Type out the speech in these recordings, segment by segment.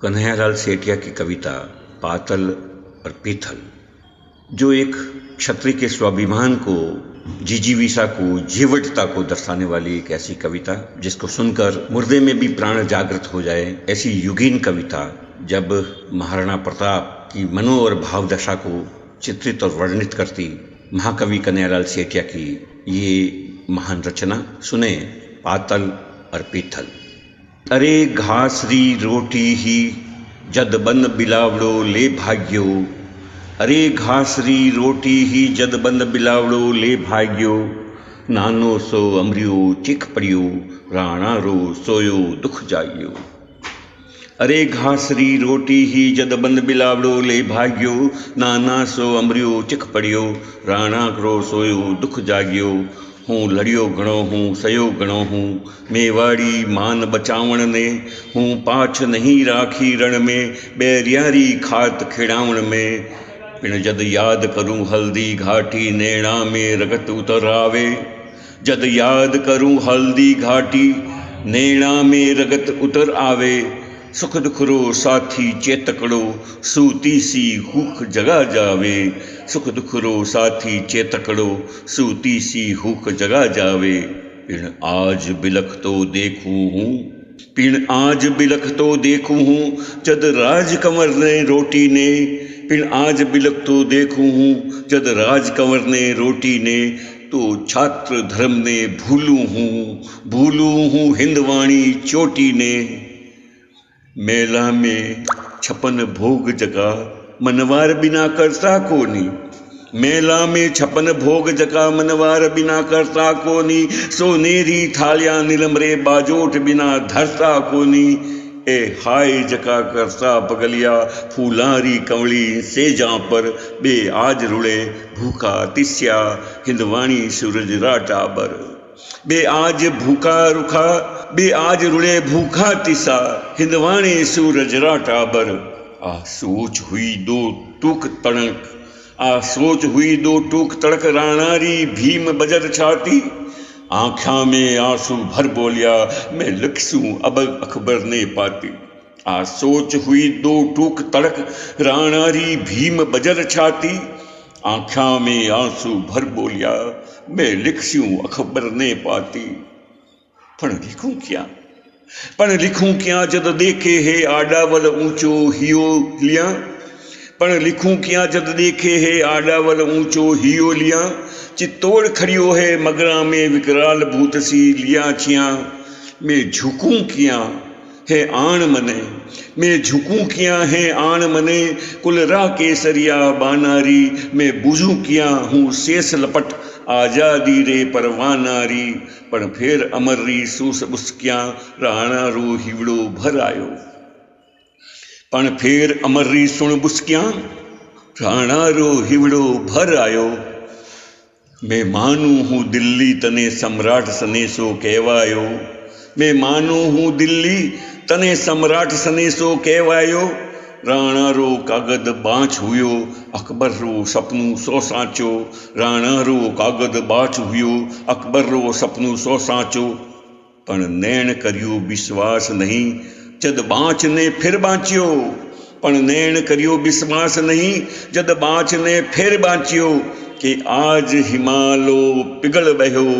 कन्हैयालाल सेठिया की कविता पातल और पीतल, जो एक क्षत्रिय के स्वाभिमान को, जिजीविषा को, जीवटता को दर्शाने वाली एक ऐसी कविता जिसको सुनकर मुर्दे में भी प्राण जागृत हो जाए, ऐसी युगीन कविता जब महाराणा प्रताप की मनो और भाव दशा को चित्रित और वर्णित करती महाकवि कन्हैयालाल सेठिया की ये महान रचना सुने, पातल और पीतल। अरे घासरी रोटी ही जद बन बिलावड़ो ले भाग्यो, अरे घासरी रोटी ही जद बन बिलावड़ो ले भाग्यो, नानो सो अमरियो चिख पड़ियो, राणा रो सोयो दुख जाग्यो। अरे घासरी रोटी ही जद बन बिलावड़ो ले भाग्यो, नाना सो अमरियो चिख पड़ियो, राणा रो सोयो दुख जाग्यो। हूँ लड़ियो घणो हूँ सयो घणो हूँ, मेवाड़ी मान बचावण ने, हूँ पाछ नहीं राखी रण में, बैरियारी खात खिड़ावण में। पिण जद याद करूँ हल्दी घाटी, नैणा में रगत उतर आवे, जद याद करूँ हल्दी घाटी, नैणा में रगत उतर आवे। सुख दुख रो साथी चेतकड़ो, सूती सी हुक जगा जावे, सुख दुख रो साथी चेतकड़ो, सूती सी हुक जगा जावे। पिण आज बिलख तो देखूं हूँ, पिण आज बिलख तो देखूं हूँ, जद राजकंवर ने रोटी ने, पिण आज बिलख तो देखूं हूँ, जद राजकंवर ने रोटी ने, तो छात्र धर्म ने भूलू हूँ हिंदवाणी चोटी ने। मेला में छपन भोग जगा, मनवार बिना करता कोनी, मेला में छपन भोग जगा, मनवार बिना करता कोनी, सोनेरी थालियां नीलमरे बाजोट बिना धरता कोनी। ए हाय जका करता पगलिया, फूलारी कंवली से जा पर, बे आज रुड़े भूखा तिस्या, हिंदवाणी सूरज राटा बर। बे आज भूखा रुखा, बे आज रुड़े भूखा तिसा, हिंदवाणी सूरज राटा बर। आ सोच हुई दो टूक तड़क, आ सोच हुई दो टूक तड़क, राणारी भीम बजर छाती, आँखा में आंसू भर बोलिया, मैं लिखसूं अब अकबर ने पाती। आ सोच हुई दो टूक तड़क, राणारी भीम बजर छाती, आँखा में आंसू भर बोलिया, मैं लिखसूं अकबर ने पाती। पण लिखूं क्या, पण लिखूं क्या जद देखे है आडावल ऊंचो हियो लिया, पण लिखूं क्या जद देखे है आडावल ऊंचो हियो लिया, चित्तौड़ खड़ियो है मगरा में विकराल भूत सी लिया छिया। मैं झुकूं किया है आण मने, मैं झुकूं किया है आण मने, कुलरा केसरिया बानारी, मैं बुझूं किया हूँ शेष लपट, आजादी रे परवानारी। पण फेर अमरी सूस बुस्किया, राणा रो हिवड़ो भर आयो, पण फेर अमरी सुण बुस्किया, राणा रो हिवड़ो भर आयो। मैं मानू हूँ दिल्ली तने सम्राट सने सो कहवायो, मैं मानू हूँ दिल्ली तने सम्राट सने सो कहवायो। राणा रो कागद बाँच हुयो, अकबर रो सपनू सो साचो, राणा रो कागद बाँच हुयो, अकबर रो सपनू सो साचो। पण नैण करियो विश्वास नहीं, जद बाँच ने फिर बाँचियो, पण नैण करियो विश्वास नहीं, जद बाँच ने फिर बाँचियो। कि आज हिमालो पिघल बहो,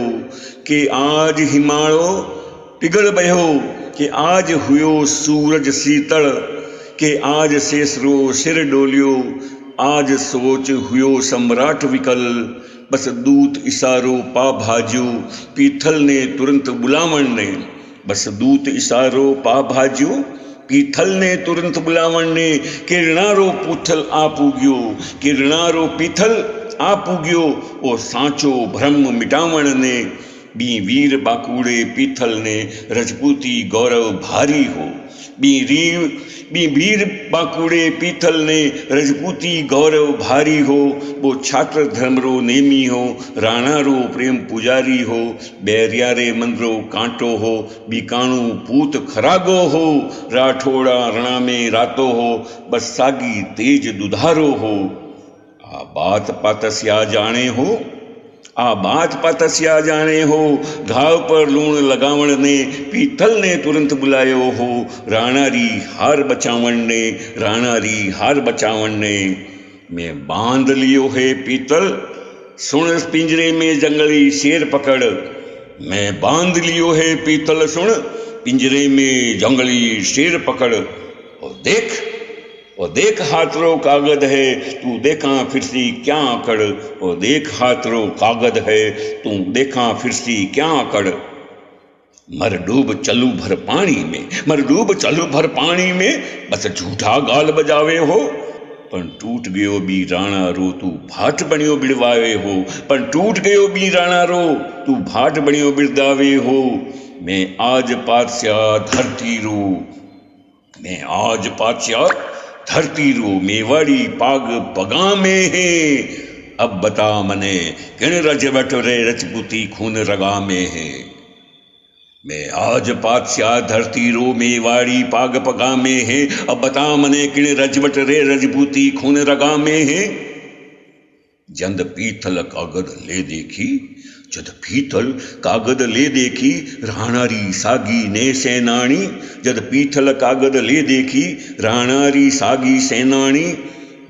कि आज हिमालो पिघल बहो, कि आज हुयो सूरज शीतल, कि आज शेषरो सिर डोलियो, आज सोच हुयो सम्राट विकल। बस दूत इशारो पा भाज्यो, पीथल ने तुरंत बुलावण ने, बस दूत इशारो पा भाज्यो, पीथल ने तुरंत बुलावण ने। किरणारो पूथल आ पूग्यो, किरणारो पीथल आ पूग्यो, ओ सांचो भ्रम मिटावण ने। बी वीर बाकूड़े पीथल ने, रजपूती गौरव भारी हो, बी वीर बाकूड़े पीथल ने, रजपूती गौरव भारी हो। वो छात्र धर्म रो नेमी हो, राणा रो प्रेम पुजारी हो, बैरियारे मंदरो कांटो हो, बीकाणु पूत खरागो हो, राठौड़ा रणा में रातो हो, बस सागी तेज दुधारो हो। आ बात पातस्या जाने हो, आ बात पातस्या जाने हो, घाव पर लूण लगावण ने पीतल ने तुरंत बुलायो हो, राणारी हार बचावण ने, राणारी हार बचावण ने। मैं बांध लियो है पीतल, सुन पिंजरे में जंगली शेर पकड़। मैं बांध लियो है पीतल, सुन पिंजरे में जंगली शेर पकड़। और देख हाथरो कागद है, तू देखा फिरसी क्या अकड़। और देख हाथरो कागद है, तू देखा फिरसी क्या अकड़। मर डूब चलू भर पानी में, मर डूब चलू भर पानी में, बस झूठा गाल बजावे हो। पण टूट गयो बी राणा रो, तू भाट बणियो बिड़वावे हो। पण टूट गयो बी राणा रो, तू भाट बणियो बिड़दावे हो। मैं आज पातशाह धरती रो, मैं आज पातशाह धरती रो, मेवाड़ी पाग पगा में है। अब बता मने किन रजवट रे रजपूती खून रगा में है। मैं आज पातशाह धरती रो, मेवाड़ी पाग पगा में है। अब बता मने किन रजवट रे रजपूती खून रगा में है। जंद पीतल कागद ले देखी, जद पीतल कागद ले देखी, राणारी सागी ने सेनानी। जद पीतल कागद ले देखी, राणारी सागी सेनानी।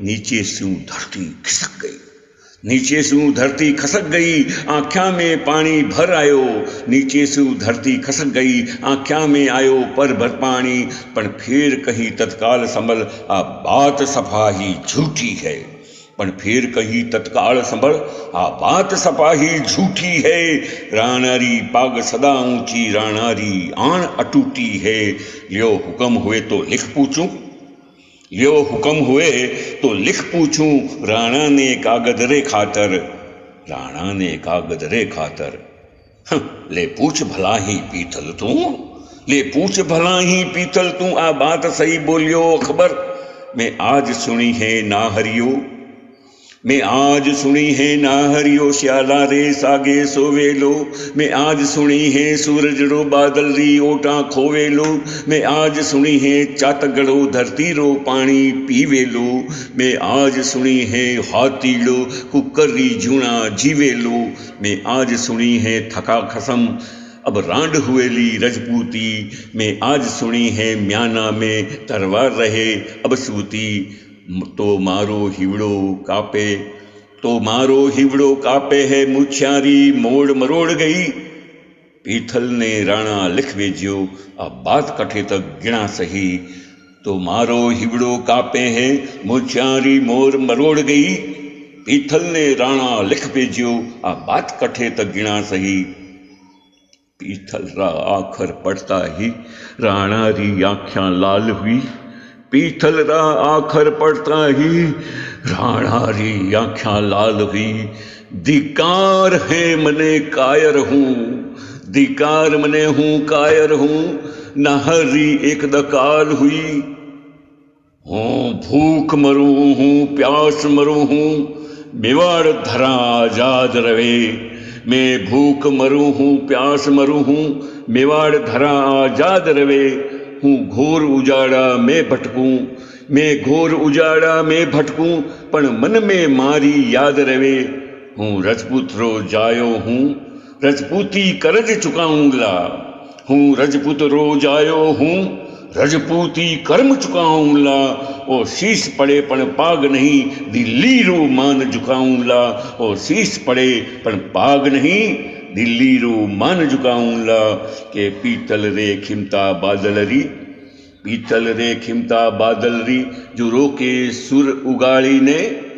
नीचे से धरती खिसक गई, नीचे से धरती खसक गई, आँख्या में पानी भर आयो। नीचे से धरती खसक गई, आँख्या में आयो पर भर पानी। पण फिर कही तत्काल संभल, आ बात सफा ही झूठी है। पण फिर कही तत्काल संभल, आ बात सफा ही झूठी है। राणारी पाग सदा ऊंची, राणारी आन अटूटी है। लियो हुक्म हुए तो लिख पूछूं, लियो हुक्म हुए तो लिख पूछूं। राणा ने कागद रे खातर, राणा ने कागद रे खातर। ले पूछ भला ही पीतल तू, ले पूछ भला ही पीतल तू, आ बात सही बोलियो अकबर। मैं आज सुनी है ना हरियो, मैं आज सुनी है ना हरियो, श्याला रे सागे सोवेलो। मैं आज सुनी है सूरज रो बादल री ओटा खोवेलो। मैं आज सुनी है चातगड़ो धरती रो पानी पीवेलो। मैं आज सुनी है हाथीलो कुकर री जूना जीवेलो। मैं आज सुनी है थका खसम अब रांड हुएली रजपूती। मैं आज सुनी है म्याना में तरवार रहे अब सूती। तो मारो हिवड़ो कापे, तो मारो हिवड़ो कापे है मुछियारी मोड़ मरोड़ गई। पीथल ने राणा लिख भेजियो, अब बात कठे तक गिना सही। तो मारो हिवड़ो कापे है मुछियारी मोड़ मरोड़ गई। पीथल ने राणा लिख भेजियो, अब बात कठे तक गिना सही। पीथल रा आखर पड़ता ही राणा री आँख्या लाल हुई। पीथल रा आखर पड़ता ही राणा री आँख्या लाल हुई। धिकार है मने कायर हूँ, धिकार मने हूँ कायर हूँ। नहरी एक दकाल हुई। हूँ भूख मरूँ हूँ प्यास मरूँ हूँ, मेवाड़ धरा आजाद रवे। मैं भूख मरूँ हूँ प्यास मरूँ हूँ, मेवाड़ धरा आजाद रवे। हूँ घोर उजाड़ा में भटकूं, मैं घोर उजाड़ा में भटकूं, पण मन में मारी याद रवे। हूँ रजपूत रो जायो हूँ, रजपूती करज चुकाऊंगा। हूँ रजपूत रो जायो हूँ, रजपूती कर्म चुकाऊंगा। ओ शीश पड़े पण पाग नहीं, दिल्ली रो मान झुकाऊंगा। ओ शीश पड़े पण पाग नहीं, दिल्ली रो मान झुकाऊंगा। के पीतल रे खिमता बादल री, पीतल रे खिमता बादल री, जो रोके सुर उगाड़ी ने।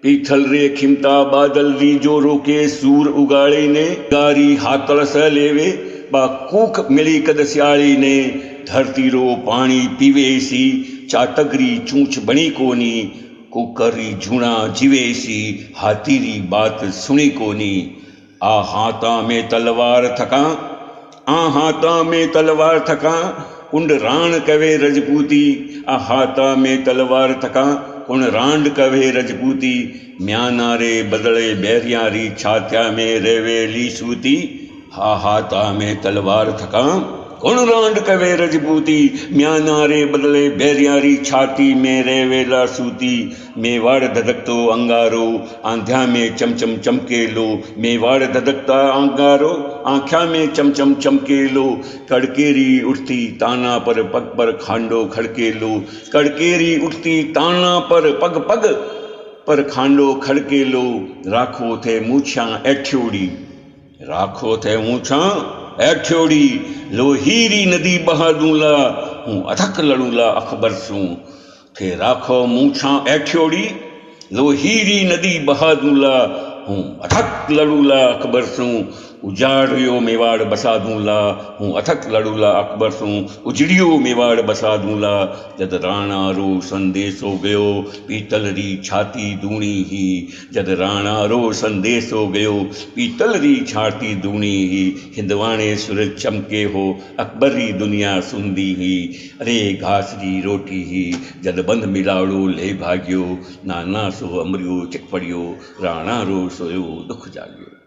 पीतल रे खिमता बादल री, जो रोके सूर उगाड़ी ने। गारी हाथल स लेवे बा कूख मिली कद स्याली ने। धरती रो पानी पीवे सी, चाटगरी चूंच बनी कोनी। कुकरी झूणा जीवे सी, हाथी री बात सुनी कोनी। आ हाथा में तलवार थका, आ हाथा में तलवार थका, कुंड राण कवे रजपूती। आ हाथा में तलवार थका, कुंड रांड कवे रजपूती। म्याना रे बदले बैरियारी, छात्या में रेवेली सूती। हा हाथा में तलवार थका, कौन रांड कवे रजपूती, म्यानारे बदले बैरियारी छाती में रेवेला सूती। मेवाड़ धधकतो अंगारो, आंध्या में चमचम चमकेलो। मेवाड़ धधकता अंगारो, आंख्या में चमचम चमकेलो। कड़केरी उठती ताना पर पग पर खांडो खड़केलो। कड़केरी उठती ताना पर पग पग पर खांडो खड़केलो। राखो थे मूछा एठ्योड़ी, राखो थे मूछा एठ्योड़ी। लो हीरी नदी बहा दूंला, हूँ अथक लड़ूला अकबर सू। थे राखो मूछा एठ्योड़ी, लो हीरी नदी बहा दूंला, हूँ अथक लड़ूला अकबर सू। उजाड़ियो मेवाड़ बसा दूंला, हूँ अथक लड़ूला अकबर सू। उजड़ियो मेवाड़ बसा दूंला, जद राणा रो संदेशो गयो, पीतल री छाती दूणी ही। जद राणा रो संदेशो गयो, पीतल री छाती दूणी ही। हिंदवाणे सूरज चमके हो, अकबर री दुनिया सुंदी ही। अरे घास री रोटी ही, जद बंद मिलाड़ो ले भाग्यो। नाना सो अमरियो चिक पड़ियो, राणा रो सोयो दुख जाग्यो।